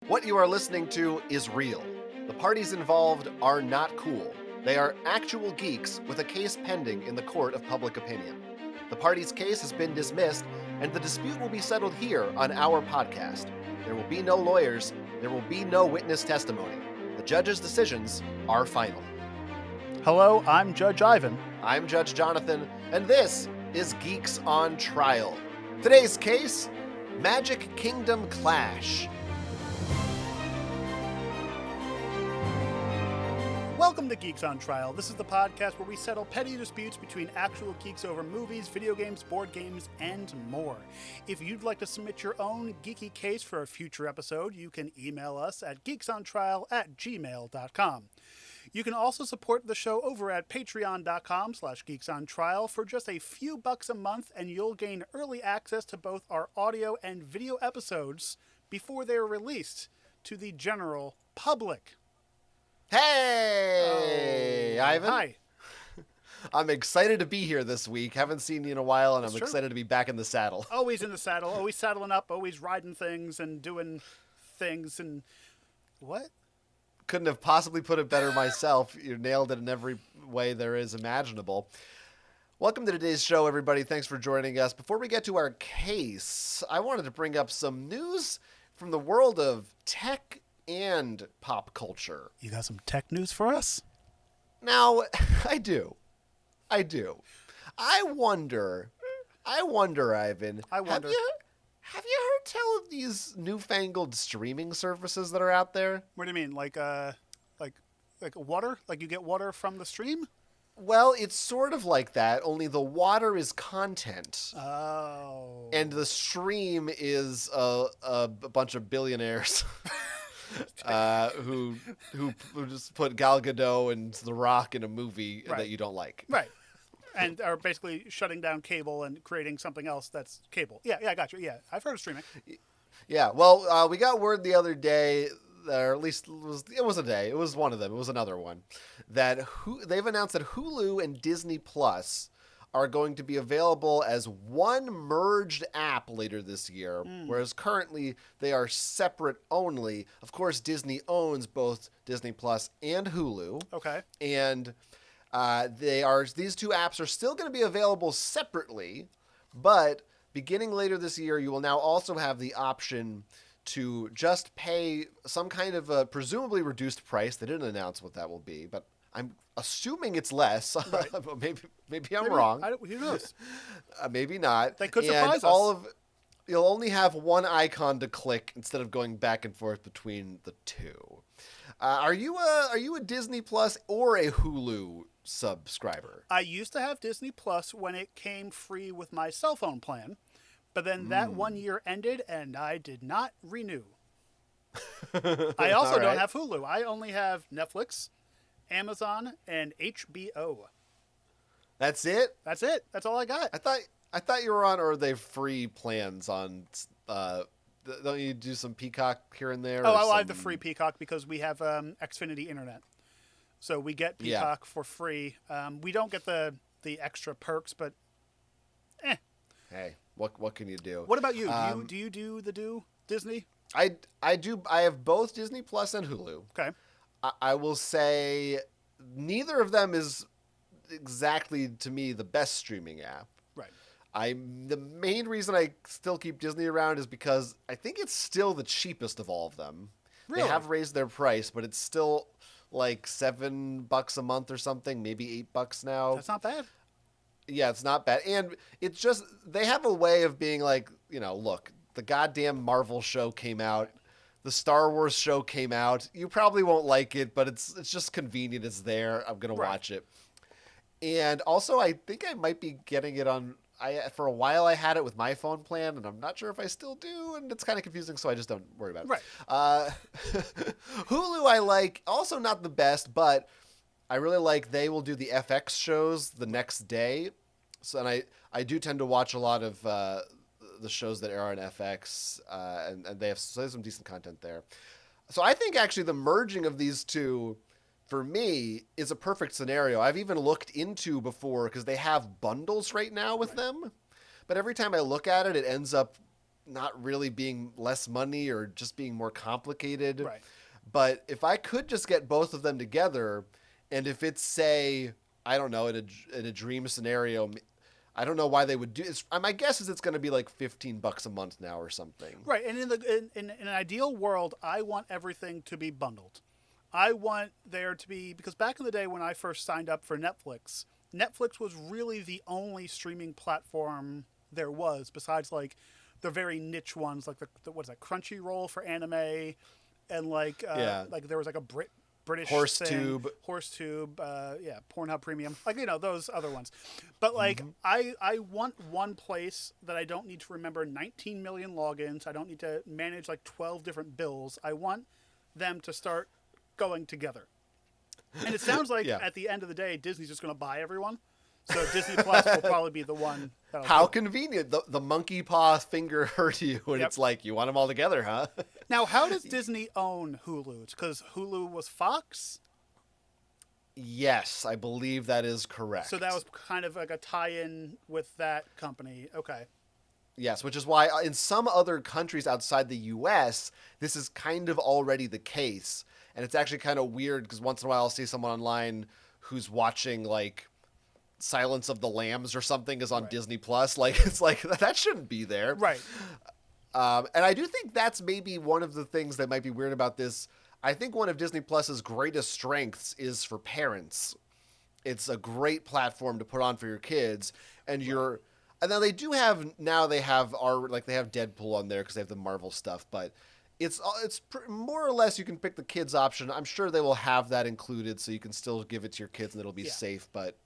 What you are listening to is real. The parties involved are not cool. They are actual geeks with a case pending in the court of public opinion. The party's case has been dismissed, and the dispute will be settled here on our podcast. There will be no lawyers. There will be no witness testimony. The judge's decisions are final. Hello, I'm Judge Ivan. I'm Judge Jonathan, and this is Geeks on Trial. Today's case, Magic Kingdom Clash. Welcome to Geeks on Trial. This is the podcast where we settle petty disputes between actual geeks over movies, video games, board games, and more. If you'd like to submit your own geeky case for a future episode, you can email us at geeksontrial@gmail.com. You can also support the show over at patreon.com/geeksontrial for just a few bucks a month, and you'll gain early access to both our audio and video episodes before they are released to the general public. Hey, Ivan. Hi. I'm excited to be here this week. Haven't seen you in a while, and I'm true. excited to be back in the saddle. Always in the saddle, always saddling up, always riding things and doing things and... What? Couldn't have possibly put it better myself. You nailed it in every way there is imaginable. Welcome to today's show, everybody. Thanks for joining us. Before we get to our case, I wanted to bring up some news from the world of tech and pop culture. You got some tech news for us? Now, I do. I wonder, Ivan. I wonder. Have you heard tell of these newfangled streaming services that are out there? What do you mean? Like water? Like you get water from the stream? Well, it's sort of like that, only the water is content. Oh. And the stream is a bunch of billionaires who just put Gal Gadot and The Rock in a movie that you don't like. Right. And are basically shutting down cable and creating something else that's cable. Yeah, I got you. Yeah, I've heard of streaming. Yeah, well, we got word the other day, or at least it was a day. It was one of them. It was another one. That they've announced that Hulu and Disney Plus are going to be available as one merged app later this year, whereas currently they are separate only. Of course, Disney owns both Disney Plus and Hulu. Okay. And these two apps are still going to be available separately, but beginning later this year, you will now also have the option to just pay some kind of a presumably reduced price. They didn't announce what that will be, but I'm assuming it's less. Right. maybe I'm wrong. Who knows? Maybe not. They could surprise us. You'll only have one icon to click instead of going back and forth between the two. Are you a Disney Plus or a Hulu subscriber? I used to have Disney Plus when it came free with my cell phone plan, but then that 1 year ended and I did not renew. I also don't have Hulu. I only have Netflix, Amazon, and HBO. That's it? That's it. That's all I got. I thought you were on, or are they free plans on, don't you do some Peacock here and there? I have the free Peacock because we have Xfinity Internet. So we get Peacock for free. We don't get the extra perks, but Hey, what can you do? What about you? Do you do Disney? I do. I have both Disney Plus and Hulu. Okay. I will say neither of them is exactly, to me, the best streaming app. Right. The main reason I still keep Disney around is because I think it's still the cheapest of all of them. Really? They have raised their price, but it's still like $7 a month or something, maybe $8 now. That's not bad. Yeah, it's not bad. And it's just, they have a way of being like, look, the goddamn Marvel show came out. The Star Wars show came out. You probably won't like it, but it's just convenient. It's there. I'm going to watch it. And also, I think I might be getting it on... for a while, I had it with my phone plan, and I'm not sure if I still do, and it's kind of confusing, so I just don't worry about it. Right. Hulu I like. Also not the best, but I really like they will do the FX shows the next day. So, and I do tend to watch a lot of the shows that air on FX, and they have some decent content there. So I think actually the merging of these two, for me, is a perfect scenario. I've even looked into before, because they have bundles right now with them. But every time I look at it, it ends up not really being less money or just being more complicated. Right. But if I could just get both of them together, and if it's, say, I don't know, in a dream scenario, I don't know why they would do it. My guess is it's going to be like $15 a month now or something. Right. And in an ideal world, I want everything to be bundled. I want there to be, because back in the day when I first signed up for Netflix, Netflix was really the only streaming platform there was, besides like the very niche ones, like the what's that, Crunchyroll for anime, and like there was like a British HorseTube, Pornhub Premium, like those other ones. But like I want one place that I don't need to remember 19 million logins. I don't need to manage like 12 different bills. I want them to start going together. And it sounds like at the end of the day, Disney's just going to buy everyone. So Disney Plus will probably be the one. How convenient. The monkey paw finger hurt you, and it's like, you want them all together, huh? Now, how does Disney own Hulu? It's because Hulu was Fox? Yes, I believe that is correct. So that was kind of like a tie-in with that company. Okay. Yes, which is why in some other countries outside the U.S., this is kind of already the case. And it's actually kind of weird because once in a while I'll see someone online who's watching like Silence of the Lambs or something is on Disney Plus. Like, it's like, that shouldn't be there. Right. And I do think that's maybe one of the things that might be weird about this. I think one of Disney Plus's greatest strengths is for parents. It's a great platform to put on for your kids, and and then they have Deadpool on there because they have the Marvel stuff, but it's more or less you can pick the kids option. I'm sure they will have that included, so you can still give it to your kids and it'll be safe, but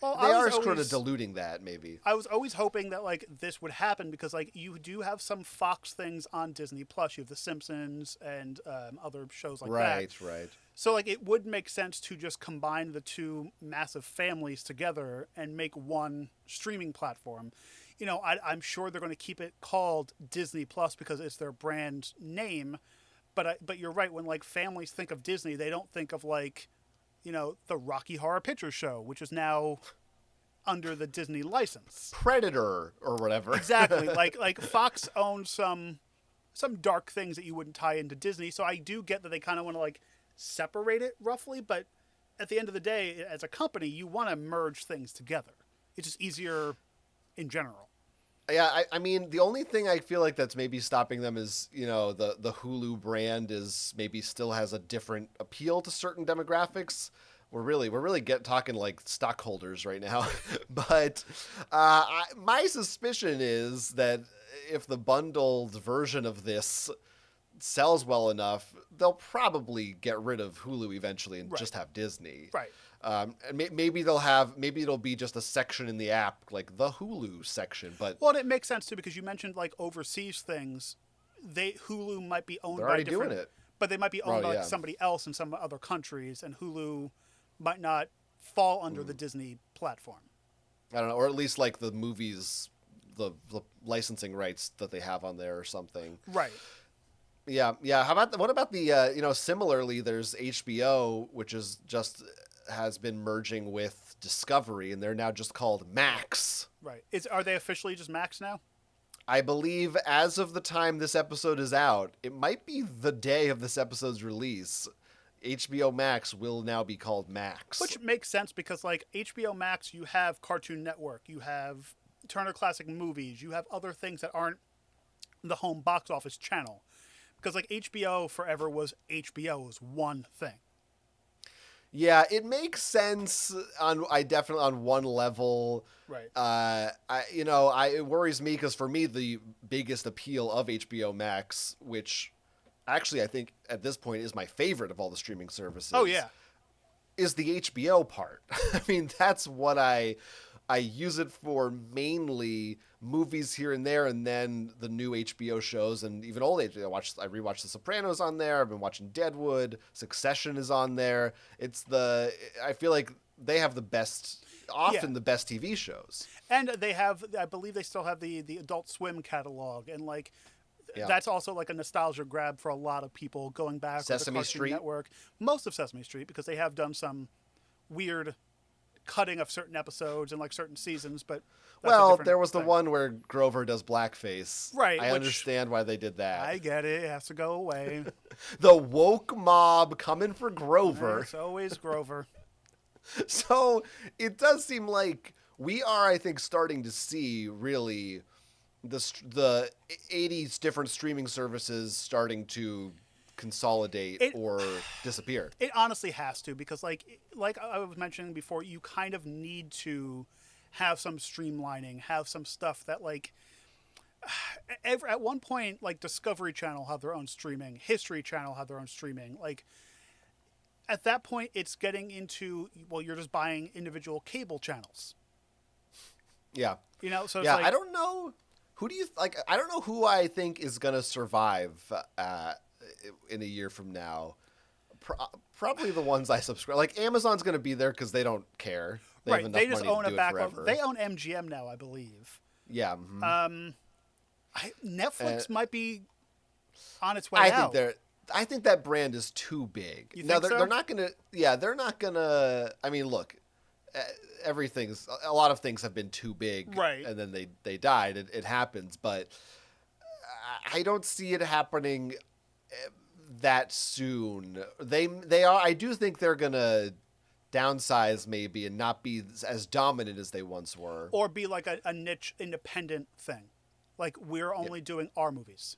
they are sort of diluting that, maybe. I was always hoping that like this would happen because like you do have some Fox things on Disney Plus. You have The Simpsons and other shows like that. Right. So like it would make sense to just combine the two massive families together and make one streaming platform. I'm sure they're going to keep it called Disney Plus because it's their brand name. But you're right. When like families think of Disney, they don't think of like, the Rocky Horror Picture Show, which is now under the Disney license. Predator or whatever. Exactly. Like Fox owns some dark things that you wouldn't tie into Disney. So I do get that they kind of want to like separate it roughly, but at the end of the day, as a company, you want to merge things together. It's just easier in general. Yeah, I mean, the only thing I feel like that's maybe stopping them is, the Hulu brand is maybe still has a different appeal to certain demographics. We're really talking like stockholders right now. But my suspicion is that if the bundled version of this sells well enough, they'll probably get rid of Hulu eventually and just have Disney. Right. And maybe it'll be just a section in the app, like the Hulu section. But and it makes sense too because you mentioned like overseas things. Hulu might be owned by different, doing it, but they might be owned by somebody else in some other countries, and Hulu might not fall under the Disney platform. I don't know, or at least like the movies, the licensing rights that they have on there or something. Right. Yeah. What about the similarly, there's HBO, which has been merging with Discovery, and they're now just called Max. Right. Are they officially just Max now? I believe as of the time this episode is out, it might be the day of this episode's release, HBO Max will now be called Max. Which makes sense because like HBO Max, you have Cartoon Network, you have Turner Classic Movies, you have other things that aren't the home box office channel. Because like HBO forever was HBO's one thing. Yeah, it makes sense on one level. Right. It worries me because for me the biggest appeal of HBO Max, which actually I think at this point is my favorite of all the streaming services. Oh yeah. Is the HBO part. I mean, that's what I use it for mainly, movies here and there, and then the new HBO shows and even old HBO. I rewatched The Sopranos on there. I've been watching Deadwood. Succession is on there. I feel like they have the best TV shows. And I believe they still have the Adult Swim catalog, and like that's also like a nostalgia grab for a lot of people going back to the Cartoon Network. Most of Sesame Street, because they have done some weird cutting of certain episodes and like certain seasons, but Well, there was the one where Grover does blackface. Right. I understand why they did that. I get it. It has to go away. The woke mob coming for Grover. It's always Grover. So it does seem like we are, I think, starting to see really the 80s different streaming services starting to consolidate or disappear. It honestly has to, because like I was mentioning before, you kind of need to have some streamlining, have some stuff that like at one point, like Discovery Channel had their own streaming, History Channel had their own streaming. Like at that point, it's getting into, well, you're just buying individual cable channels. Yeah. You know, so it's yeah, like, I don't know. Who do you like? I don't know who I think is gonna survive in a year from now. Probably the ones I subscribe. Like Amazon's gonna be there because they don't care. They have enough they just money own to a do it backlog. forever. They own MGM now, I believe. Yeah. Mm-hmm. Netflix might be on its way out. I think that brand is too big. You Now think so? they're not gonna. Yeah, they're not gonna. I mean, look, a lot of things have been too big, right? And then they died. It happens, but I don't see it happening that soon. They are. I do think they're gonna downsize maybe and not be as dominant as they once were, or be like a niche independent thing, like we're only doing our movies.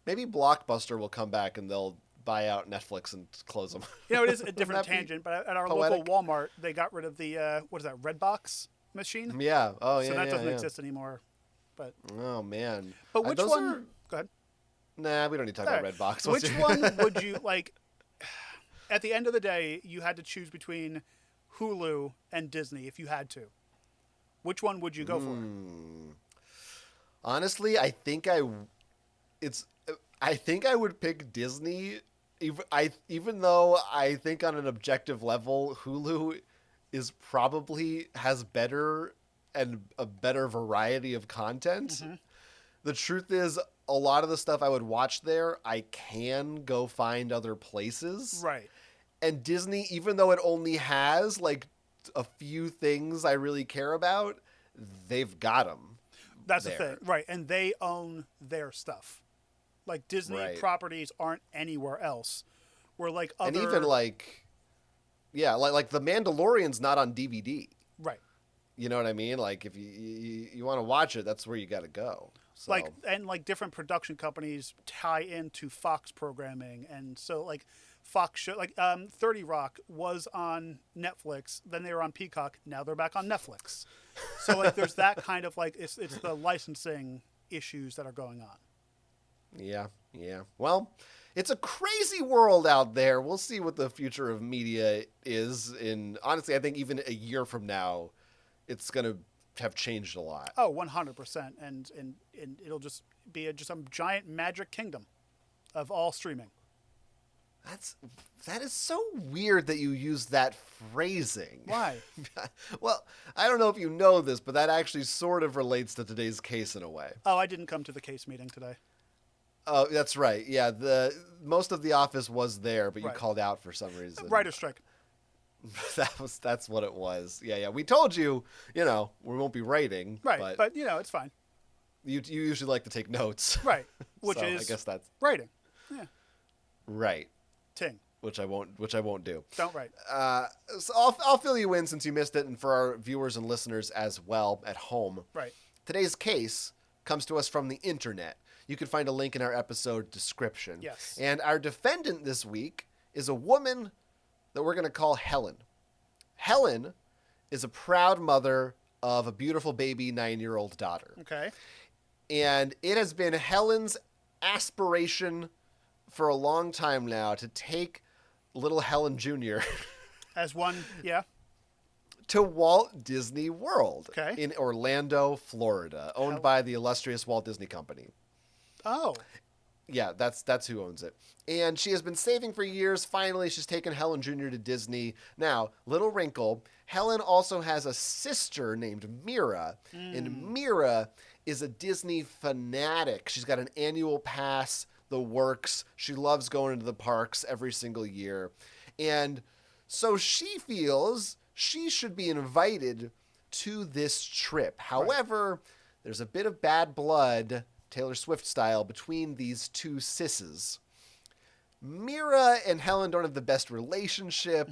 Maybe Blockbuster will come back and they'll buy out Netflix and close them. You know, it is a different tangent, but at our local Walmart, they got rid of the what is that, Redbox machine? Yeah. Oh, yeah. So that doesn't exist anymore. But oh man. But which one? Go ahead. Nah, we don't need to talk about Redbox. Which one would you like? At the end of the day, you had to choose between Hulu and Disney if you had to. Which one would you go for? Honestly, I think I would pick Disney, even though I think on an objective level, Hulu is probably has better and a better variety of content. Mm-hmm. The truth is, a lot of the stuff I would watch there, I can go find other places. Right. And Disney, even though it only has like a few things I really care about, they've got them. That's the thing. Right. And they own their stuff. Like Disney properties aren't anywhere else. Where like other... And even like The Mandalorian's not on DVD. Right. You know what I mean? Like if you want to watch it, that's where you got to go. So. Like different production companies tie into Fox programming, and so like Fox show 30 Rock was on Netflix, then they were on Peacock, now they're back on Netflix. So like there's that kind of like it's the licensing issues that are going on. Yeah. Well, it's a crazy world out there. We'll see what the future of media is. Honestly, I think even a year from now, it's going to have changed a lot. Oh, 100%. And it'll just be some giant magic kingdom of all streaming. That is so weird that you use that phrasing. Why? Well, I don't know if you know this, but that actually sort of relates to today's case in a way. Oh, I didn't come to the case meeting today. Oh, that's right. Yeah, most of the office was there, but you called out for some reason. Writer's strike. That's what it was. Yeah. We told you, we won't be writing. Right, but it's fine. You usually like to take notes. Right, which so is I guess that's writing. Yeah. Right. Ting. Which I won't do. Don't write. So I'll fill you in since you missed it, and for our viewers and listeners as well at home. Right. Today's case comes to us from the internet. You can find a link in our episode description. Yes. And our defendant this week is a woman that we're going to call Helen. Helen is a proud mother of a beautiful baby 9-year-old daughter. Okay. And it has been Helen's aspiration for a long time now to take little Helen Jr. as one, yeah. to Walt Disney World in Orlando, Florida, owned by the illustrious Walt Disney Company. Oh. Yeah, that's who owns it. And she has been saving for years. Finally, she's taken Helen Jr. to Disney. Now, little wrinkle, Helen also has a sister named Mira. And Mira is a Disney fanatic. She's got an annual pass, the works. She loves going into the parks every single year. And so she feels she should be invited to this trip. However, there's a bit of bad blood, Taylor Swift style, between these two sisses. Mira and Helen don't have the best relationship.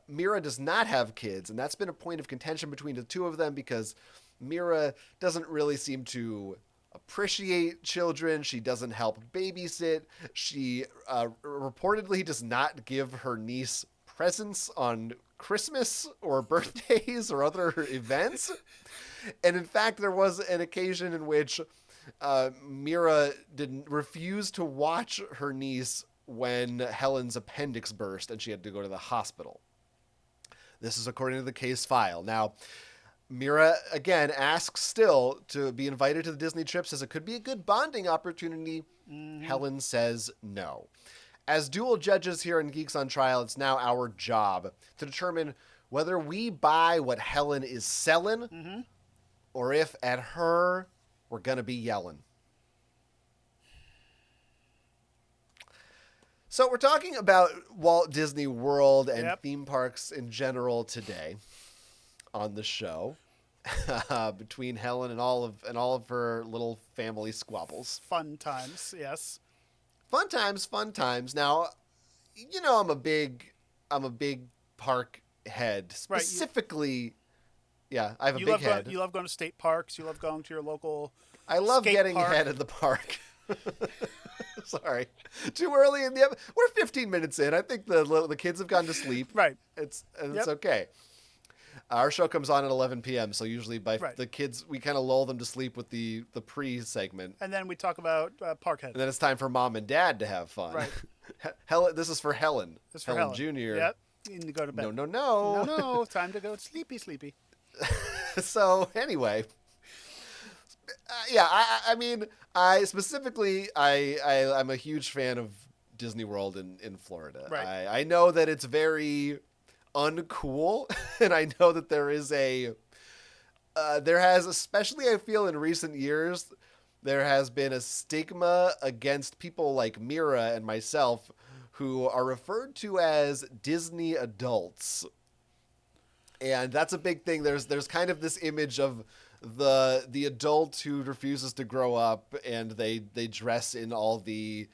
Mira does not have kids, and that's been a point of contention between the two of them because Mira doesn't really seem to appreciate children. She doesn't help babysit. She reportedly does not give her niece presents on Christmas or birthdays or other events. And in fact, there was an occasion in which Mira refused to watch her niece when Helen's appendix burst and she had to go to the hospital. This is according to the case file. Now, Mira, again, asks still to be invited to the Disney trip, says it could be a good bonding opportunity. Helen says no. As dual judges here in Geeks on Trial, it's now our job to determine whether we buy what Helen is selling or if at her we're going to be yelling. So we're talking about Walt Disney World and theme parks in general today on the show, between Helen and all of her little family squabbles. Fun times, yes. Fun times. Now, you know I'm a big park head. Specifically, I have a big head. You love going to state parks. You love going to your local. I love getting park. ahead of the park. Sorry, too early in the. We're 15 minutes in. I think the kids have gone to sleep. Right. It's okay. Our show comes on at 11 p.m. So usually by the kids, we kind of lull them to sleep with the pre-segment, and then we talk about Parkhead. And then it's time for mom and dad to have fun. Right. Helen, this is for Helen. This is for Helen Jr. Yep. You need to go to bed. No. Time to go sleepy. So anyway. I mean, I'm a huge fan of Disney World in Florida. Right. I know that it's very uncool, and I know that there is there has, especially I feel in recent years, there has been a stigma against people like Mira and myself who are referred to as Disney adults. And that's a big thing. There's kind of this image of the adult who refuses to grow up, and they dress in all the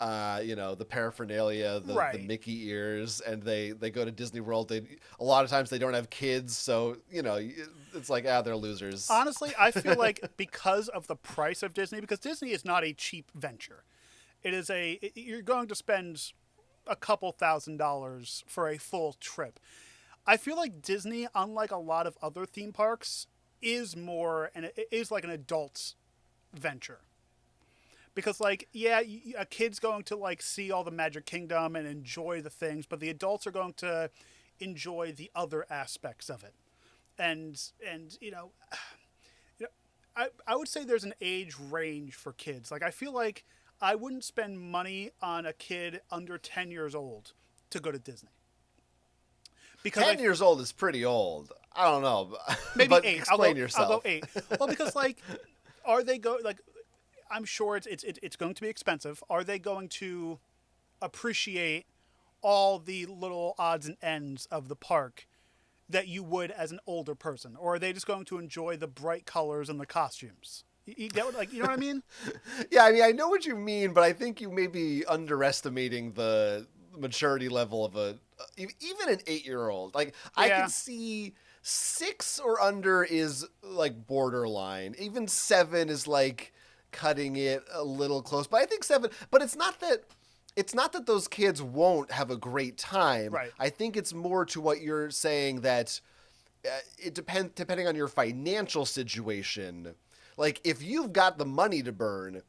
the paraphernalia, the Mickey ears, and they go to Disney World. A lot of times they don't have kids, so it's like they're losers. Honestly, I feel like because of the price of Disney, because Disney is not a cheap venture. It is you're going to spend a couple $1,000s for a full trip. I feel like Disney, unlike a lot of other theme parks, is more, and it is like an adult's venture. Because, a kid's going to, see all the Magic Kingdom and enjoy the things, but the adults are going to enjoy the other aspects of it. And I would say there's an age range for kids. I feel like I wouldn't spend money on a kid under 10 years old to go to Disney. Because 10 years old is pretty old. I don't know. Maybe but 8. Explain yourself. I'll go 8. Well, because are they I'm sure it's going to be expensive. Are they going to appreciate all the little odds and ends of the park that you would as an older person, or are they just going to enjoy the bright colors and the costumes? You get you know what I mean? Yeah, I mean I know what you mean, but I think you may be underestimating the maturity level of even an 8-year-old. I can see 6 or under is borderline. Even 7 is cutting it a little close. But I think 7. But it's not that those kids won't have a great time. Right. I think it's more to what you're saying that it depending on your financial situation. If you've got the money to burn,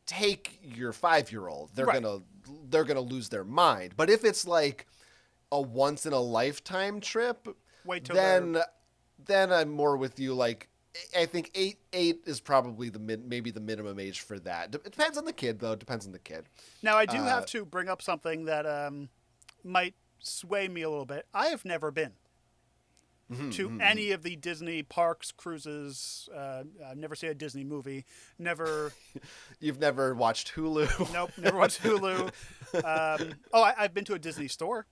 take your 5-year-old. They're gonna lose their mind. But if it's a once in a lifetime trip, then I'm more with you. I think 8 is probably maybe the minimum age for that. It depends on the kid, though. It depends on the kid. Now, I do have to bring up something that might sway me a little bit. I have never been to any of the Disney parks, cruises. I've never seen a Disney movie. Never. You've never watched Hulu? Nope, never watched Hulu. I've been to a Disney store.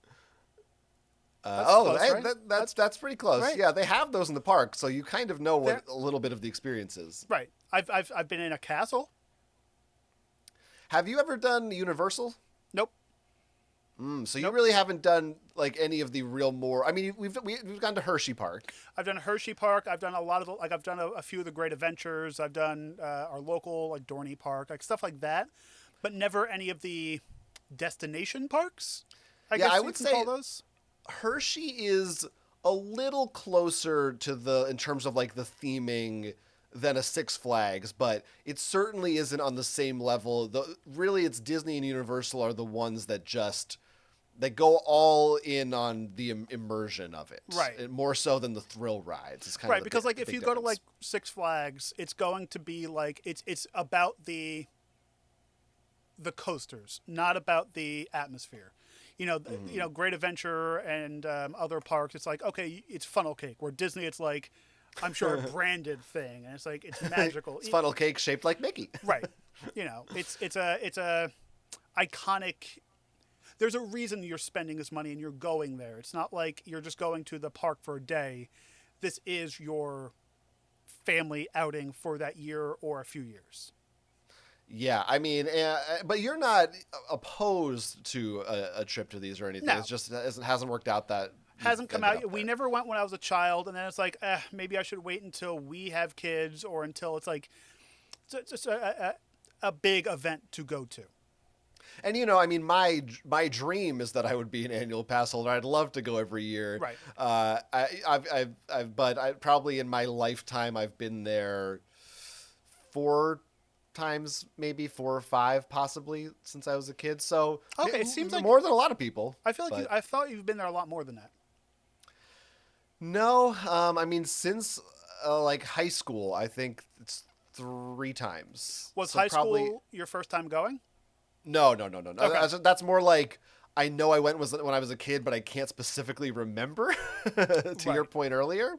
That's close, Hey, right? that's pretty close. Right. Yeah, they have those in the park, so you kind of know They're- what a little bit of the experience is. Right. I've been in a castle. Have you ever done Universal? Nope. So you Nope. really haven't done like any of the real more. I mean, we've gone to Hershey Park. I've done Hershey Park. I've done a lot of like I've done a few of the Great Adventures. I've done our local like Dorney Park, like stuff like that, but never any of the destination parks. I Yeah, guess I you would can say call those. Hershey is a little closer to in terms of like the theming than a Six Flags, but it certainly isn't on the same level. Really, it's Disney and Universal are the ones that just they go all in on the immersion of it, Right. More so than the thrill rides. It's kind Right, of because like the if big you go to difference. like Six Flags, it's going to be like it's about the coasters, not about the atmosphere. Great Adventure and other parks. It's like okay, it's funnel cake. Where Disney, it's like I'm sure a branded thing, and it's like it's magical. It's funnel cake shaped like Mickey. Right. It's a iconic. There's a reason you're spending this money and you're going there. It's not like you're just going to the park for a day. This is your family outing for that year or a few years. Yeah, I mean, but you're not opposed to a trip to these or anything. No. It's just it hasn't worked out that Hasn't come ended out. up We there. never went when I was a child, and then it's like, maybe I should wait until we have kids or until it's like it's just a big event to go to. And I mean, my dream is that I would be an annual pass holder. I'd love to go every year. Right. But I probably in my lifetime I've been there 4 times, maybe 4 or 5, possibly since I was a kid. So Okay, it seems like more than a lot of people. I feel like but- I thought you've been there a lot more than that. No, I mean since like high school, I think it's 3 times. Was So high probably- school your first time going? No. Okay. That's more like I know I went when I was a kid, but I can't specifically remember. To your Right. point earlier,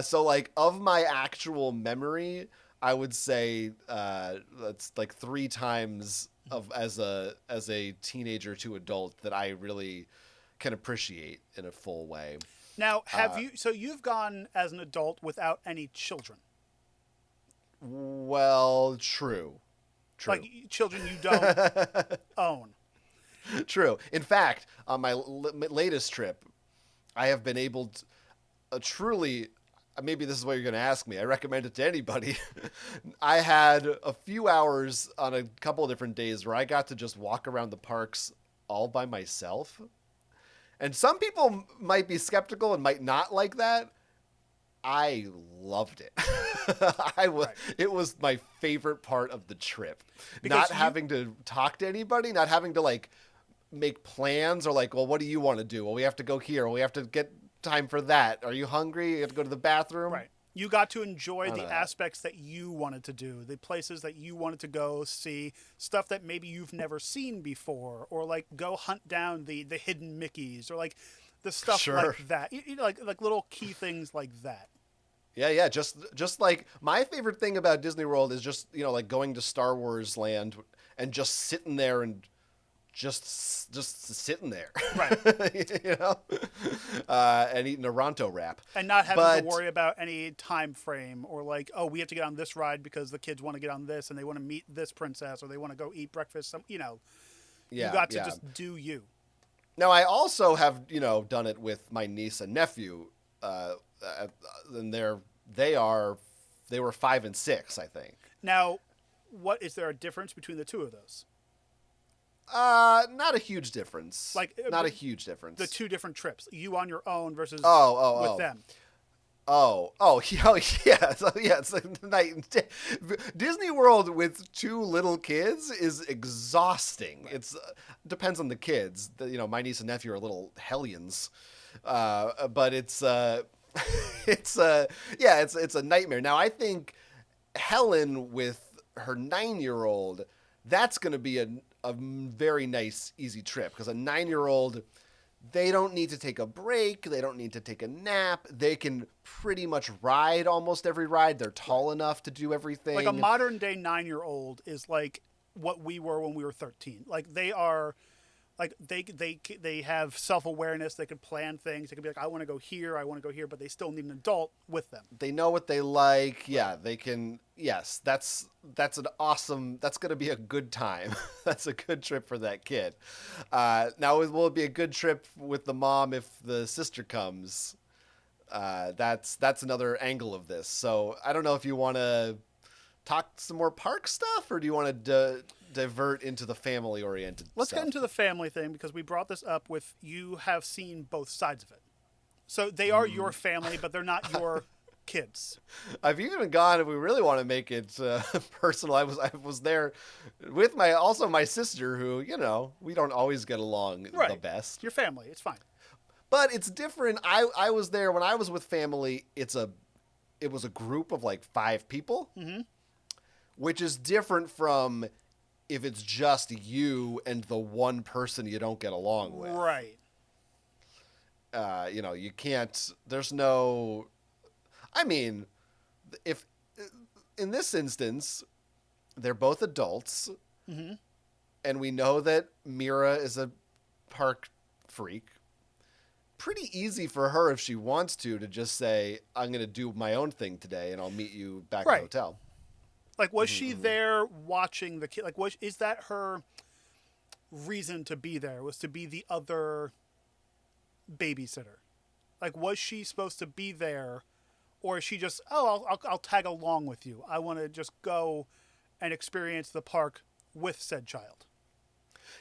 so like of my actual memory, I would say that's like 3 times of as a teenager to adult that I really can appreciate in a full way. Now, have you? So you've gone as an adult without any children, Well, true. like children you don't own. True. In fact, on my latest trip, I have been able to truly. Maybe this is what you're going to ask me. I recommend it to anybody. I had a few hours on a couple of different days where I got to just walk around the parks all by myself. And some people might be skeptical and might not like that. I loved it. Right. It was my favorite part of the trip. Because Not you- having to talk to anybody, not having to like make plans or like, well, what do you want to do? Well, we have to go here. Well, we have to get time for that. Are you hungry? You have to go to the bathroom. Right. You got to enjoy None the of that. aspects that you wanted to do, the places that you wanted to go see, stuff that maybe you've never seen before, or like go hunt down the hidden Mickeys, or like the stuff Sure. like that. Like little key things like that. Yeah. Just like my favorite thing about Disney World is just, like going to Star Wars Land and just sitting there and just sitting there. Right. And eating a Ronto wrap. And not having But- to worry about any time frame or like, oh, we have to get on this ride because the kids want to get on this and they want to meet this princess or they want to go eat breakfast. You got to just do you. Now I also have done it with my niece and nephew, and they were 5 and 6, I think. Now, what is there a difference between the two of those? Not a huge difference. Like, not a huge difference. The two different trips, you on your own versus Oh. with them. Yeah. So, yeah, it's like night and day. Disney World with 2 little kids is exhausting. It's depends on the kids. My niece and nephew are little hellions, but it's it's a nightmare. Now I think Helen with her 9-year-old, that's going to be a very nice, easy trip because a 9-year-old. They don't need to take a break. They don't need to take a nap. They can pretty much ride almost every ride. They're tall enough to do everything. Like a modern day 9-year-old is like what we were when we were 13. Like they are like they have self-awareness. They can plan things. They can be like, I want to go here, I want to go here, but they still need an adult with them. They know what they like. Yeah, they can. Yes, that's an awesome. That's going to be a good time. That's a good trip for that kid. Now, will it be a good trip with the mom if the sister comes? That's another angle of this. So I don't know if you want to talk some more park stuff, or do you want to divert into the family-oriented Let's stuff? get into the family thing, because we brought this up with you have seen both sides of it. So they are your family, but they're not your kids. I've even gone, if we really want to make it personal, I was there with my sister, who, we don't always get along the best. Your family, it's fine. But it's different. I was there when I was with family. It was a group of like 5 people, which is different from if it's just you and the one person you don't get along with. Right. You can't. There's no. I mean, if in this instance, they're both adults, and we know that Mira is a park freak. Pretty easy for her, if she wants to just say, I'm going to do my own thing today and I'll meet you back at the hotel. Like, was she there watching the kid? Like, is that her reason to be there, was to be the other babysitter? Like, was she supposed to be there, or is she just, I'll tag along with you. I want to just go and experience the park with said child.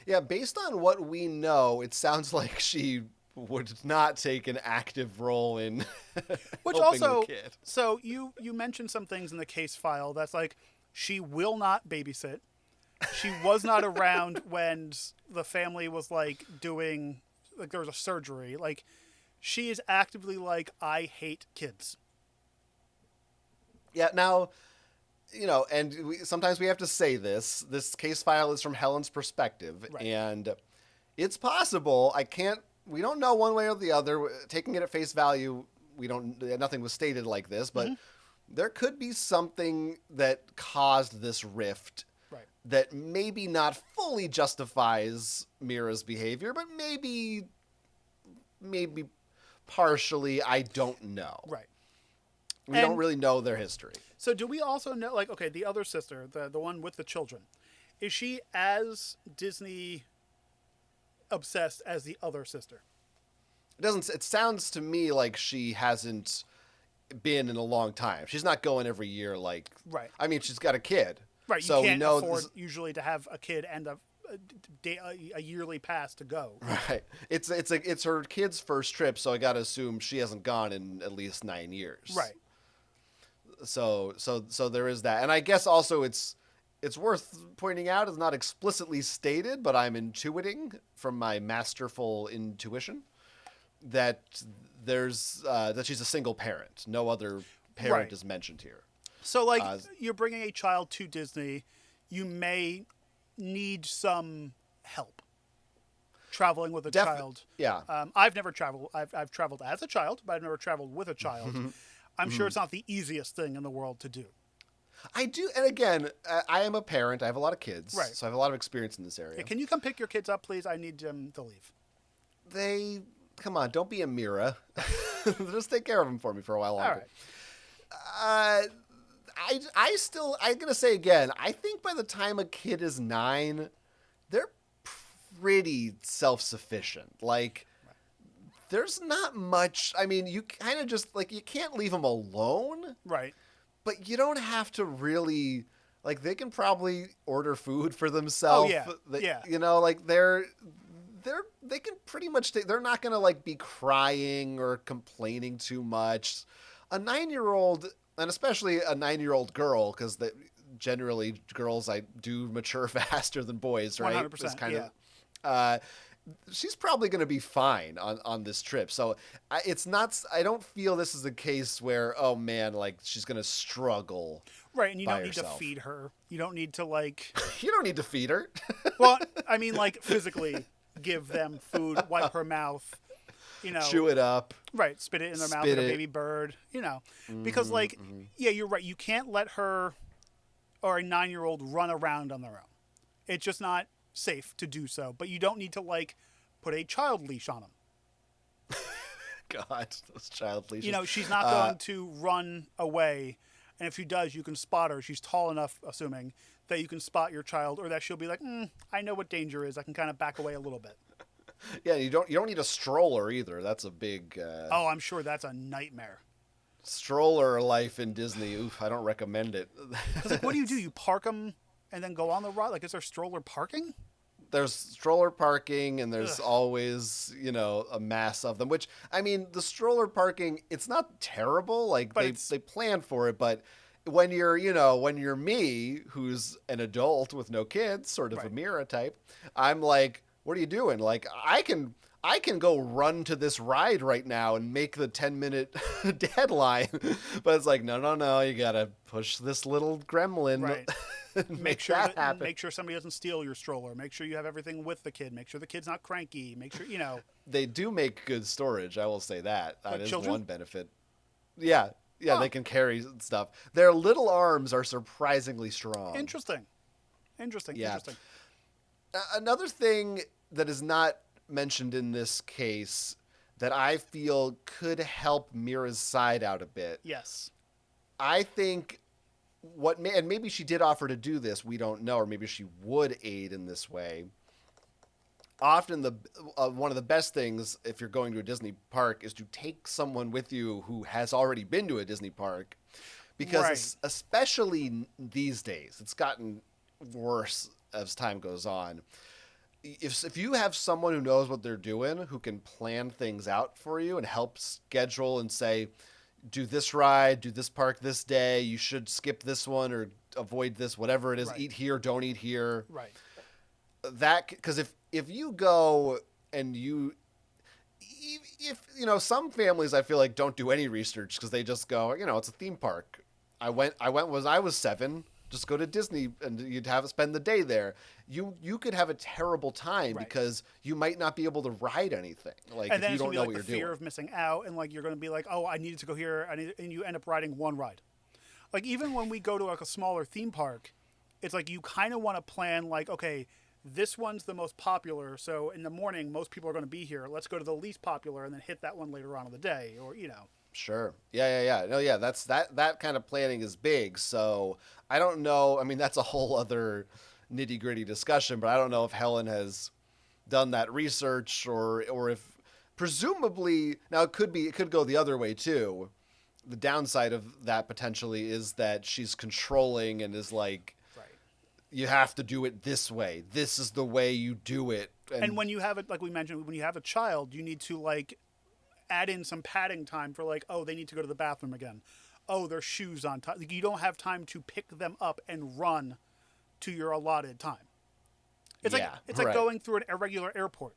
Yeah, based on what we know, it sounds like she would not take an active role in which helping also the kid. So you mentioned some things in the case file that's like, she will not babysit. She was not around when the family was like doing, like, there was a surgery. Like, she is actively like, I hate kids. Yeah, now, and sometimes we have to say this case file is from Helen's perspective, and it's possible. We don't know one way or the other. Taking it at face value, nothing was stated like this, but there could be something that caused this rift that maybe not fully justifies Mira's behavior, but maybe partially. I don't know. Right. We don't really know their history. So do we also know, like, okay, the other sister, the one with the children, is she as Disney obsessed as the other sister? It sounds to me like she hasn't been in a long time. She's not going every year. Like, I mean, she's got a kid. Right. So you can't we know afford usually to have a kid and a yearly pass to go. Right. It's her kid's first trip, so I got to assume she hasn't gone in at least 9 years. Right. So there is that. And I guess also it's worth pointing out, it's not explicitly stated, but I'm intuiting from my masterful intuition that that she's a single parent. No other parent is mentioned here. So, like, you're bringing a child to Disney, you may need some help traveling with a child. Yeah. I've never traveled. I've traveled as a child, but I've never traveled with a child. I'm sure it's not the easiest thing in the world to do. I do, and again, I am a parent. I have a lot of kids, so I have a lot of experience in this area. Yeah, can you come pick your kids up, please? I need them to leave. Come on, don't be a Mira. Just take care of them for me for a while longer. All right. I'm going to say again, I think by the time a kid is 9, they're pretty self-sufficient. Like, there's not much, I mean, you kind of just, like, you can't leave them alone. Right. But you don't have to really, like, they can probably order food for themselves. Oh, yeah. Like, they can pretty much, they're not going to, like, be crying or complaining too much. A 9-year-old, and especially a 9-year-old girl, because generally girls do mature faster than boys, right? 100%. It's kind of, she's probably going to be fine on this trip. So I don't feel this is a case where, oh man, like she's going to struggle. Right. And you don't need herself. to feed her. You don't need to like, you don't need to feed her. Well, I mean, like physically give them food, wipe her mouth, chew it up. Right. Spit it in their mouth like a baby bird, because like, yeah, you're right. You can't let her or a 9-year-old run around on their own. It's just not safe to do so, but you don't need to like put a child leash on them. God, those child leashes. You know, she's not going to run away, and if she does, you can spot her. She's tall enough, assuming, that you can spot your child, or that she'll be like, I know what danger is. I can kind of back away a little bit. Yeah, you don't need a stroller either. That's a big. Oh, I'm sure that's a nightmare. Stroller life in Disney. Oof, I don't recommend it. Because like, what do? You park them and then go on the ride? Like, is there stroller parking? There's stroller parking, and there's always, a mass of them, which, I mean, the stroller parking, it's not terrible. Like, they plan for it, but when you're me, who's an adult with no kids, sort of a Mira type, I'm like, what are you doing? Like, I can go run to this ride right now and make the 10-minute deadline. But it's like, no, you got to push this little gremlin. Right. make sure that happen. Make sure somebody doesn't steal your stroller. Make sure you have everything with the kid. Make sure the kid's not cranky. Make sure, They do make good storage, I will say that. That is children? one benefit. Yeah, they can carry stuff. Their little arms are surprisingly strong. Interesting. Another thing that is not mentioned in this case that I feel could help Mira's side out a bit. Yes. I think and maybe she did offer to do this, we don't know, or maybe she would aid in this way. Often one of the best things if you're going to a Disney park is to take someone with you who has already been to a Disney park, because especially these days, it's gotten worse as time goes on. If you have someone who knows what they're doing, who can plan things out for you and help schedule and say, do this ride, do this park this day, you should skip this one or avoid this, whatever it is, eat here, don't eat here. Right. That, because if you go and some families I feel like don't do any research because they just go, it's a theme park. I went when I was 7. Just go to Disney and you'd spend the day there. You could have a terrible time because you might not be able to ride anything. Like, and if you don't know like what you're the fear doing. of missing out, and like you're going to be like, oh, I needed to go here, and you end up riding one ride. Like, even when we go to like a smaller theme park, it's like you kind of want to plan like, okay, this one's the most popular, so in the morning most people are going to be here. Let's go to the least popular and then hit that one later on in the day, or Sure. Yeah. No, yeah, that's that kind of planning is big. So I don't know. I mean, that's a whole other nitty-gritty discussion, but I don't know if Helen has done that research or if presumably now it could go the other way too. The downside of that potentially is that she's controlling and is like, you have to do it this way. This is the way you do it. And when you have it, like we mentioned, when you have a child, you need to like add in some padding time for like, oh, they need to go to the bathroom again. Oh, their shoes on time. Like, you don't have time to pick them up and run to your allotted time. It's like going through an irregular airport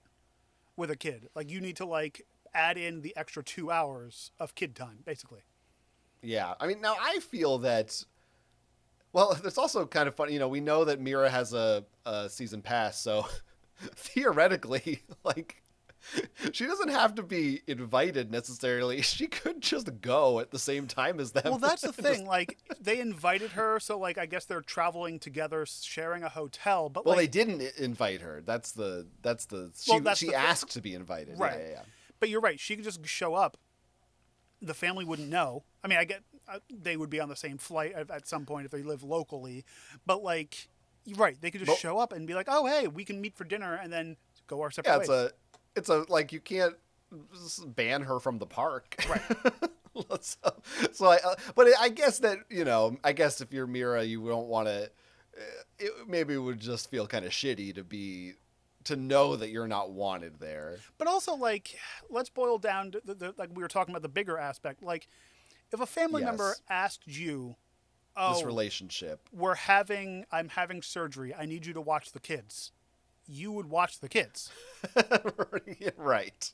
with a kid. Like, you need to like add in the extra 2 hours of kid time, basically. Yeah. I mean, now I feel that, well, it's also kind of funny. We know that Mira has a season pass, so theoretically, like, she doesn't have to be invited necessarily. She could just go at the same time as them. Well, that's the thing. Like, they invited her, so like I guess they're traveling together, sharing a hotel. But they didn't invite her. She asked to be invited. Right. Yeah. But you're right. She could just show up. The family wouldn't know. I mean, I get they would be on the same flight at some point if they live locally. But like, you're right. They could just show up and be like, "Oh, hey, we can meet for dinner," and then go our separate ways. It's like, you can't ban her from the park. Right. But I guess that, if you're Mira, you don't want to, maybe it would just feel kind of shitty to know that you're not wanted there. But also, like, let's boil down to like we were talking about the bigger aspect. Like, if a family member asked you, this relationship, I'm having surgery, I need you to watch the kids. You would watch the kids. Right.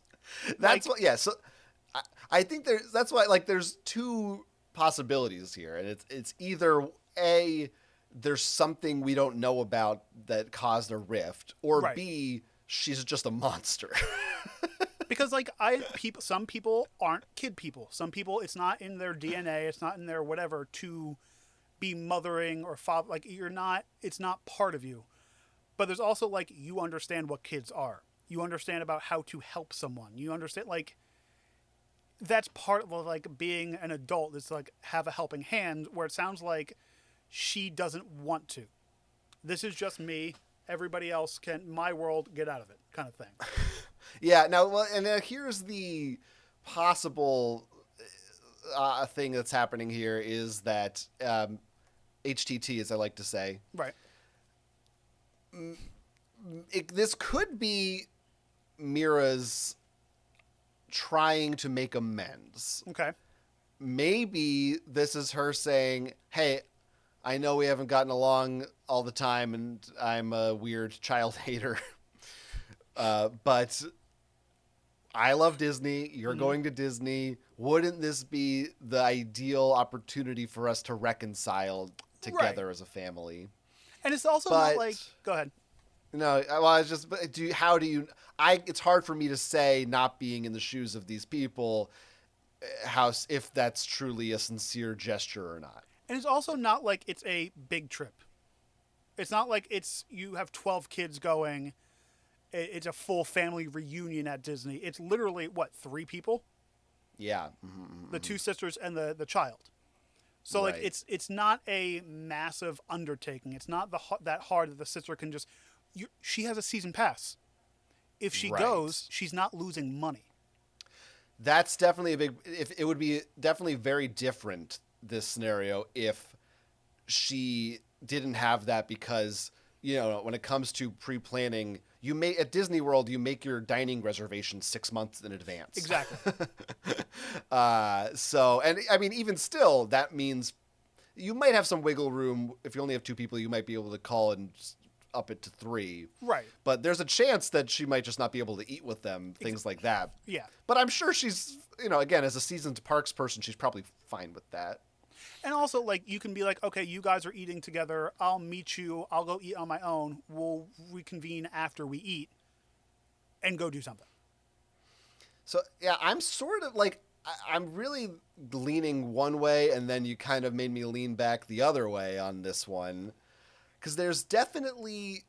That's what, yeah. So I think that's why, like, there's two possibilities here. And it's either A, there's something we don't know about that caused a rift, or B, she's just a monster. Because like some people aren't kid people. Some people, it's not in their DNA. It's not in their whatever to be mothering or father. Like, it's not part of you. But there's also like you understand what kids are. You understand about how to help someone. You understand like that's part of like being an adult. It's like have a helping hand. Where it sounds like she doesn't want to. This is just me. Everybody else can. My world, get out of it, kind of thing. Yeah. Now, well, and here's the possible thing that's happening here is that HTT, as I like to say, Right. This could be Mira's trying to make amends. Okay. Maybe this is her saying, hey, I know we haven't gotten along all the time and I'm a weird child hater, but I love Disney. You're going to Disney. Wouldn't this be the ideal opportunity for us to reconcile together as a family? And it's also not like, go ahead. No, well, I was just, it's hard for me to say, not being in the shoes of these people, if that's truly a sincere gesture or not. And it's also not like it's a big trip. It's not like you have 12 kids going. It's a full family reunion at Disney. It's literally, 3 people? Yeah. The 2 sisters and the child. So like it's not a massive undertaking. It's not that hard that the sister can just. She has a season pass. If she goes, she's not losing money. That's definitely a big. If it would be definitely very different, this scenario, if she didn't have that, because when it comes to pre-planning, at Disney World you make your dining reservation 6 months in advance. Exactly. So, and I mean, even still, that means you might have some wiggle room. If you only have 2 people, you might be able to call and up it to 3. Right. But there's a chance that she might just not be able to eat with them, things like that. Yeah. But I'm sure she's, again, as a seasoned parks person, she's probably fine with that. And also, like, you can be like, okay, you guys are eating together. I'll meet you. I'll go eat on my own. We'll reconvene after we eat and go do something. So, yeah, I'm sort of like, I'm really leaning one way, and then you kind of made me lean back the other way on this one. Because there's definitely,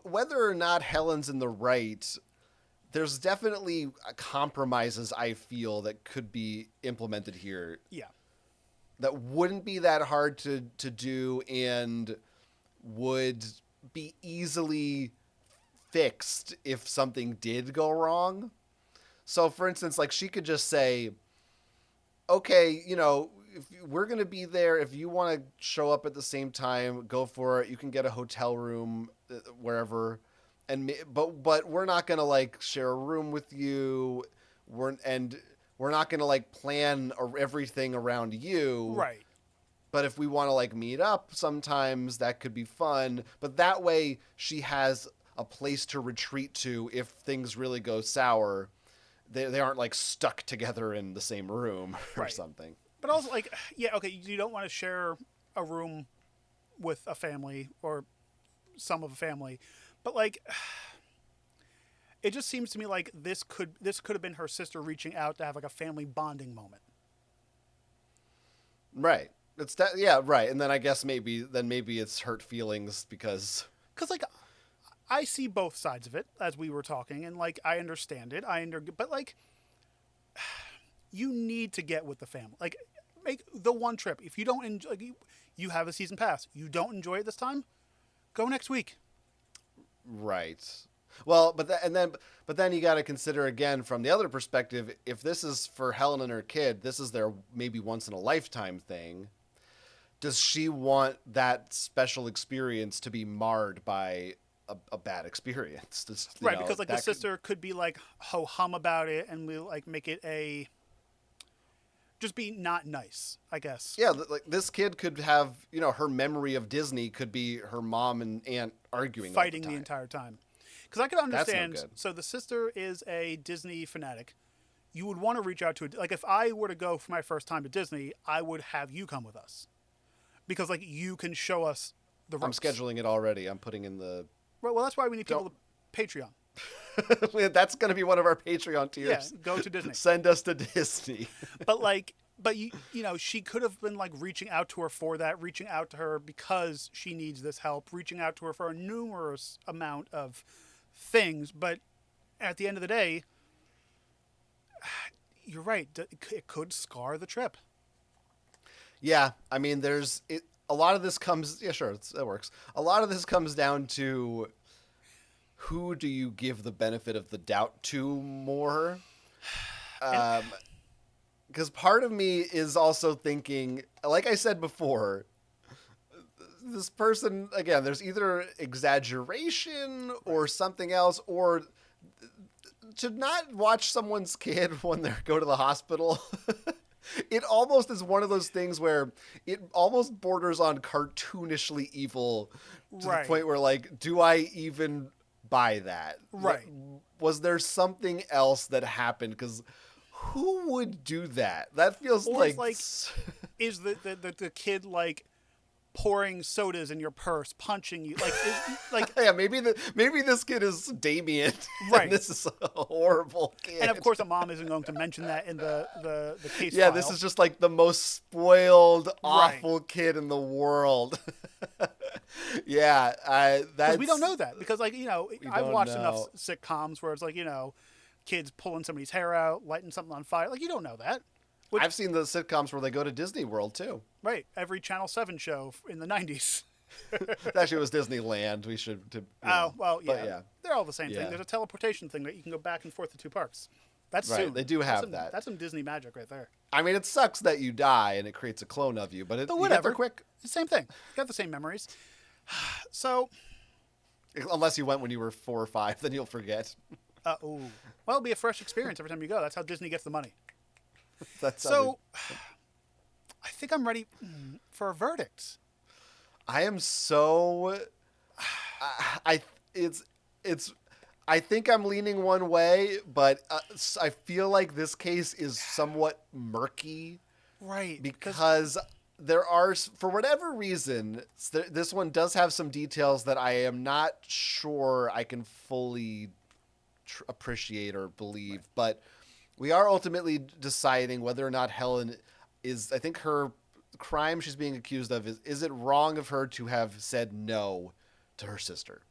whether or not Helen's in the right, there's definitely compromises I feel that could be implemented here. Yeah. That wouldn't be that hard to do and would be easily fixed if something did go wrong. So, for instance, like she could just say, okay, if we're going to be there, if you want to show up at the same time, go for it. You can get a hotel room wherever. But we're not going to like share a room with you. We're not going to like plan everything around you. Right. But if we want to like meet up sometimes, that could be fun. But that way she has a place to retreat to if things really go sour. They aren't like stuck together in the same room or something. But also, like, yeah, okay, you don't want to share a room with a family or some of a family, but like, it just seems to me like this could have been her sister reaching out to have like a family bonding moment. Right. It's that. Yeah. Right. And then I guess maybe it's hurt feelings because like I see both sides of it as we were talking, and like I understand it. But like, you need to get with the family. Like, make the one trip. If you don't enjoy, you have a season pass. You don't enjoy it this time, go next week. Right. Well, but then you got to consider again from the other perspective. If this is for Helen and her kid, this is their maybe once in a lifetime thing. Does she want that special experience to be marred by a bad experience? Right, because like the sister could be like ho hum about it, and we like make it just be not nice, I guess. Yeah, like this kid could have, her memory of Disney could be her mom and aunt arguing, fighting the entire time. Because I could understand. That's no good. So the sister is a Disney fanatic. You would want to reach out to it. Like if I were to go for my first time to Disney, I would have you come with us, because like you can show us the ropes. I'm scheduling it already. I'm putting in the. Right, well, that's why we need people to Patreon. That's going to be one of our Patreon tiers. Yeah, go to Disney. Send us to Disney. But like, But she could have been like reaching out to her for that, reaching out to her because she needs this help, reaching out to her for a numerous amount of things. But at the end of the day, you're right. It could scar the trip. Yeah, I mean, a lot of this comes. Yeah, sure, it works. A lot of this comes down to who do you give the benefit of the doubt to more. Because part of me is also thinking, like I said before, this person, again, there's either exaggeration or something else, or to not watch someone's kid when they go to the hospital. It almost is one of those things where it almost borders on cartoonishly evil to the point where, like, do I even buy that? Right. Was there something else that happened? Because who would do that? That feels like is the kid like pouring sodas in your purse, punching you, yeah, maybe this kid is Damien, right? And this is a horrible kid, and of course the mom isn't going to mention that in the case. Yeah, file. This is just like the most spoiled, awful kid in the world. Yeah, because we don't know that because I've watched enough sitcoms where it's like kids pulling somebody's hair out, lighting something on fire. Like, you don't know that. I've seen the sitcoms where they go to Disney World, too. Right. Every Channel 7 show in the 90s. Actually, it was Disneyland. We should... well, yeah. But, yeah. They're all the same thing. There's a teleportation thing that you can go back and forth to two parks. That's right. soon. They do have that. That's some Disney magic right there. I mean, it sucks that you die and it creates a clone of you, but whatever. You get there quick. It's the same thing. You got the same memories. So... Unless you went when you were 4 or 5, then you'll forget. Well, it'll be a fresh experience every time you go. That's how Disney gets the money. I think I'm ready for a verdict. I am so. I think I'm leaning one way, but I feel like this case is somewhat murky, right? Because there are, for whatever reason, this one does have some details that I am not sure I can fully appreciate or believe, right. But we are ultimately deciding whether or not Helen is, I think her crime she's being accused of is it wrong of her to have said no to her sister?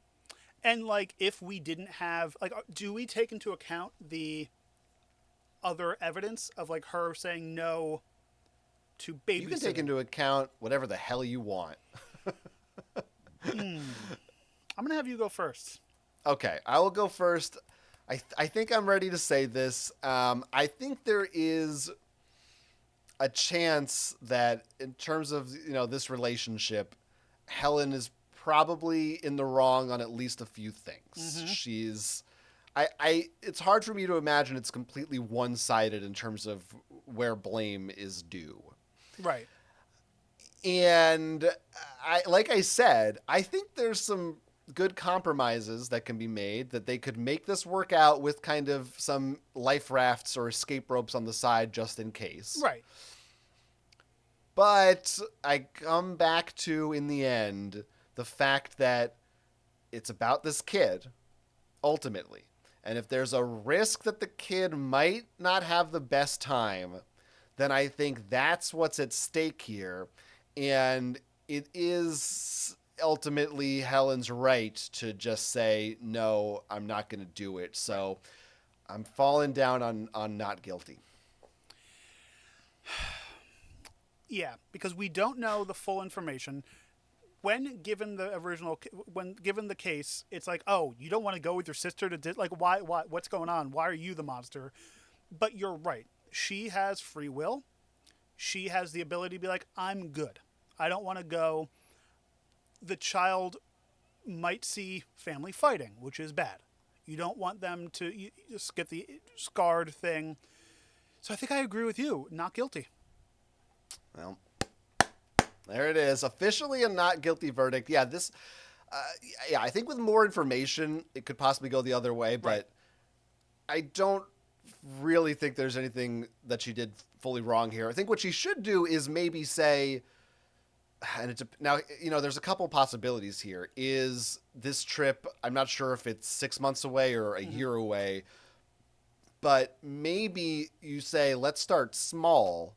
And like, if we didn't have, like, do we take into account the other evidence of like her saying no to babysitting? You can take into account whatever the hell you want. I'm going to have you go first. Okay, I will go first. I think I'm ready to say this. I think there is a chance that in terms of, this relationship, Helen is probably in the wrong on at least a few things. Mm-hmm. She's... it's hard for me to imagine it's completely one-sided in terms of where blame is due. Right. And like I said, I think there's some good compromises that can be made, that they could make this work out with kind of some life rafts or escape ropes on the side just in case. Right. But I come back to, in the end, the fact that it's about this kid, ultimately. And if there's a risk that the kid might not have the best time, then I think that's what's at stake here. And it is ultimately Helen's right to just say, no, I'm not going to do it. So I'm falling down on not guilty. Yeah, because we don't know the full information. When given the case, it's like, oh, you don't want to go with your sister to like, why, what's going on? Why are you the monster? But you're right. She has free will. She has the ability to be like, I'm good. I don't want to go. The child might see family fighting, which is bad. You don't want them to just get the scarred thing. So I think I agree with you. Not guilty. Well, there it is. Officially a not guilty verdict. Yeah, this... I think with more information, it could possibly go the other way, but right. I don't really think there's anything that she did fully wrong here. I think what she should do is maybe say... And now, there's a couple possibilities here. Is this trip, I'm not sure if it's 6 months away or a year away, but maybe you say, let's start small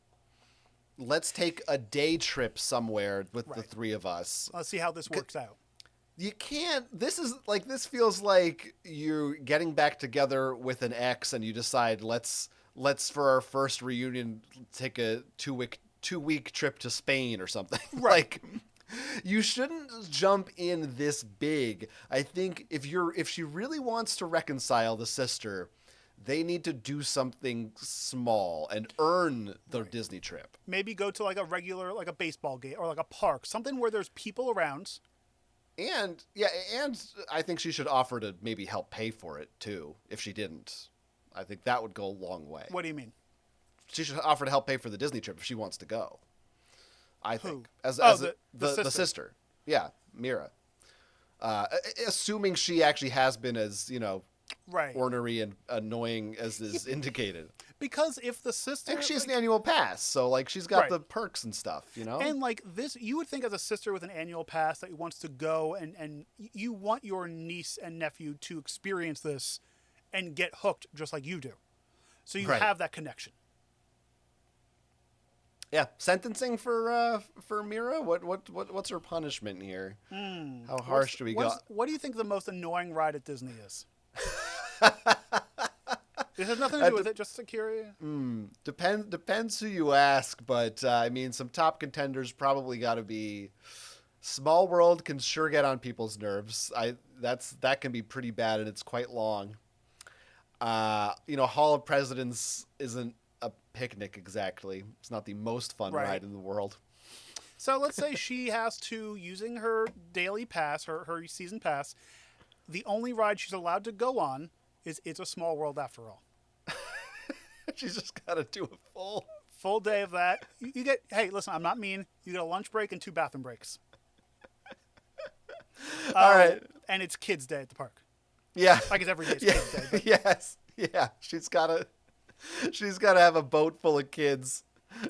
let's take a day trip somewhere with the Right. three of us. Let's see how this works out. You can't. This feels like you're getting back together with an ex, and you decide let's for our first reunion take a 2-week trip to Spain or something. Right. Like, you shouldn't jump in this big. I think if she really wants to reconcile the sister, they need to do something small and earn the Disney trip. Maybe go to like a regular, like a baseball game or like a park, something where there's people around. And I think she should offer to maybe help pay for it too. If she didn't, I think that would go a long way. What do you mean? She should offer to help pay for the Disney trip if she wants to go. I think Who? the sister. Yeah, Mira. Assuming she actually has been as Right. ornery and annoying as is indicated. Because if the sister, And she has an annual pass, so like she's got Right. the perks and stuff, and like this, you would think as a sister with an annual pass that wants to go and you want your niece and nephew to experience this and get hooked just like you do. So you Right. have that connection. Yeah, sentencing for Mira. What's her punishment here? How harsh do we go? What do you think the most annoying ride at Disney is? This has nothing to do with it, just curious. Depends who you ask, but I mean, some top contenders probably got to be. Small World can sure get on people's nerves. That can be pretty bad, and it's quite long. Hall of Presidents isn't a picnic exactly. It's not the most fun Right. ride in the world. So let's say she has to, using her daily pass, her season pass, the only ride she's allowed to go on is It's a Small World after all. She's just got to do a Full day of that. You get, hey, listen, I'm not mean. You get a lunch break and 2 bathroom breaks. All right. And it's kids' day at the park. Yeah. I guess every day is Yeah. kids' day. But Yes. Yeah. She's got to have a boat full of kids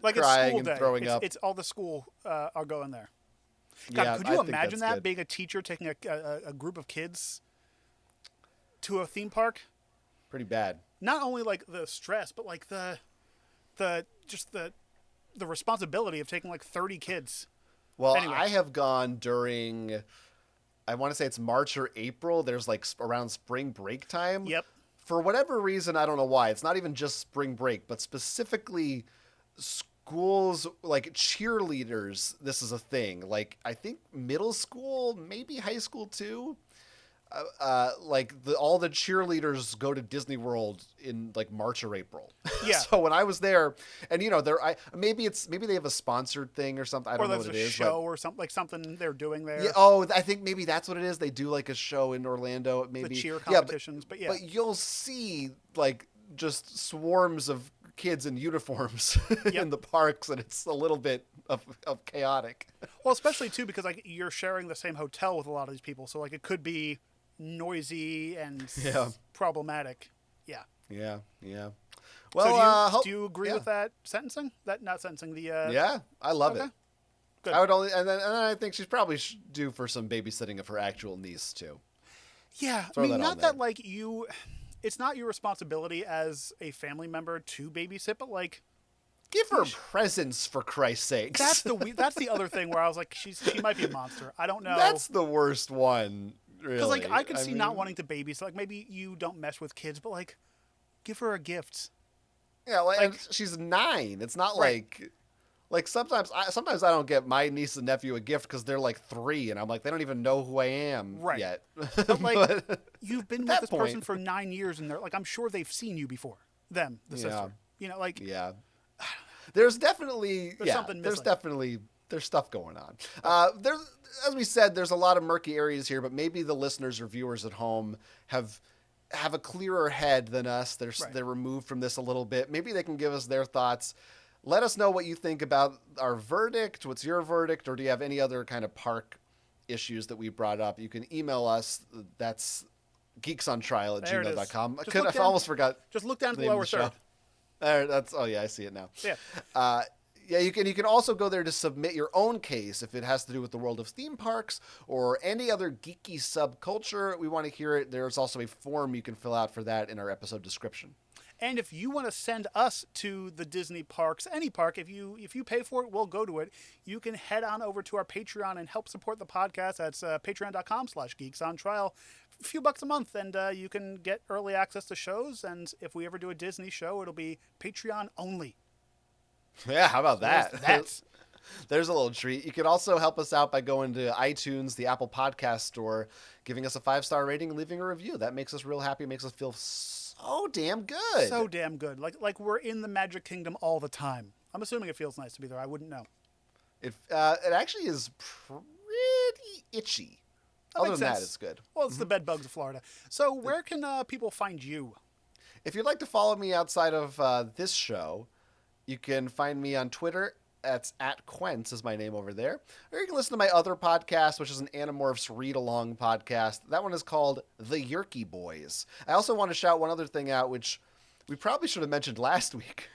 like it's crying school and day. throwing up. It's all the school are going there. God, Yeah, could I you think imagine that's that good. being a teacher taking a group of kids to a theme park? Pretty bad. Not only like the stress, but like the responsibility of taking like 30 kids. Well, Anyway. I have gone during, I want to say it's March or April. There's like around spring break time. Yep. For whatever reason, I don't know why. It's not even just spring break, but specifically schools, like cheerleaders, this is a thing. Like, I think middle school, maybe high school too. All the cheerleaders go to Disney World in like March or April. Yeah. So when I was there, and maybe they have a sponsored thing or something. I Or don't know there's what a it is. show or something, like something they're doing there. Yeah. Oh, I think maybe that's what it is. They do like a show in Orlando. Maybe the cheer Yeah, competitions. But yeah. but you'll see like just swarms of kids in uniforms in the parks, and it's a little bit of chaotic. Well, especially too because like you're sharing the same hotel with a lot of these people, so like it could be noisy and Yeah. problematic. Yeah. Yeah. Yeah. So Well, do you agree with that sentencing? That not sentencing the. Yeah, I love Okay. it. Good. I would only, and then I think she's probably due for some babysitting of her actual niece too. Yeah, Throw I mean, that not on that there. like you. It's not your responsibility as a family member to babysit, but like Give her presents for Christ's sakes. that's the other thing where I was like, she might be a monster. I don't know. That's the worst one. Really, Because like I could see not mean, wanting to babysit. Like maybe you don't mess with kids, but like give her a gift. Yeah, and she's 9. It's not Right. like sometimes I don't get my niece and nephew a gift because they're like 3, and I'm like they don't even know who I am Right. yet. But like you've been with that this person point- for 9 years, and they're like I'm sure they've seen you before. Them, the sister. You know, like Yeah. There's definitely something there's missing. definitely there's stuff going on. There's, as we said, there's a lot of murky areas here, but maybe the listeners or viewers at home have a clearer head than us. They're removed from this a little bit. Maybe they can give us their thoughts. Let us know what you think about our verdict. What's your verdict, or do you have any other kind of park issues that we brought up? You can email us. That's There it is. geeksontrial@gmail.com. Just look I down- almost forgot. just look down at the the name of lower the show. third. There, I see it now. Yeah. Yeah, you can also go there to submit your own case if it has to do with the world of theme parks or any other geeky subculture. We want to hear it. There's also a form you can fill out for that in our episode description. And if you want to send us to the Disney parks, any park, if you pay for it, we'll go to it. You can head on over to our Patreon and help support the podcast. That's patreon.com/geeksontrial. A few bucks a month, and you can get early access to shows. And if we ever do a Disney show, it'll be Patreon only. Yeah, how about that? That's There's a little treat. You can also help us out by going to iTunes, the Apple Podcast Store, giving us a 5-star rating and leaving a review. That makes us real happy, makes us feel so damn good. so damn good. Like we're in the Magic Kingdom all the time. I'm assuming it feels nice to be there. I wouldn't know. It actually is pretty itchy. Other than that, it's good. Well, it's the bed bugs of Florida. So where can people find you? If you'd like to follow me outside of this show, you can find me on Twitter. That's @Quentz is my name over there. Or you can listen to my other podcast, which is an Animorphs read-along podcast. That one is called The Yerky Boys. I also want to shout one other thing out, which we probably should have mentioned last week,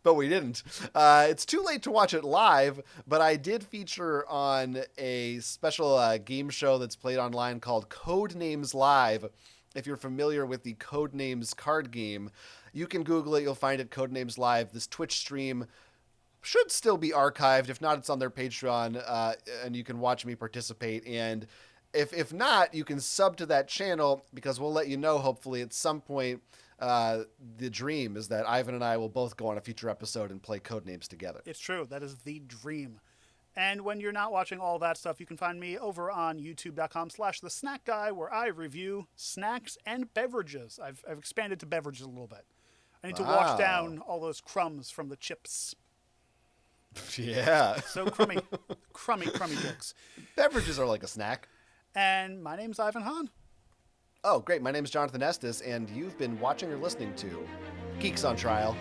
but we didn't. It's too late to watch it live, but I did feature on a special game show that's played online called Codenames Live. If you're familiar with the Codenames card game, you can Google it. You'll find it, Codenames Live. This Twitch stream should still be archived. If not, it's on their Patreon, and you can watch me participate. And if not, you can sub to that channel, because we'll let you know, hopefully, at some point. The dream is that Ivan and I will both go on a future episode and play Codenames together. It's true. That is the dream. And when you're not watching all that stuff, you can find me over on youtube.com/The Snack Guy, where I review snacks and beverages. I've expanded to beverages a little bit. I need to wash down all those crumbs from the chips. Yeah. So crummy jokes. Beverages are like a snack. And my name's Ivan Hahn. Oh, great. My name is Jonathan Estes, and you've been watching or listening to Geeks on Trial.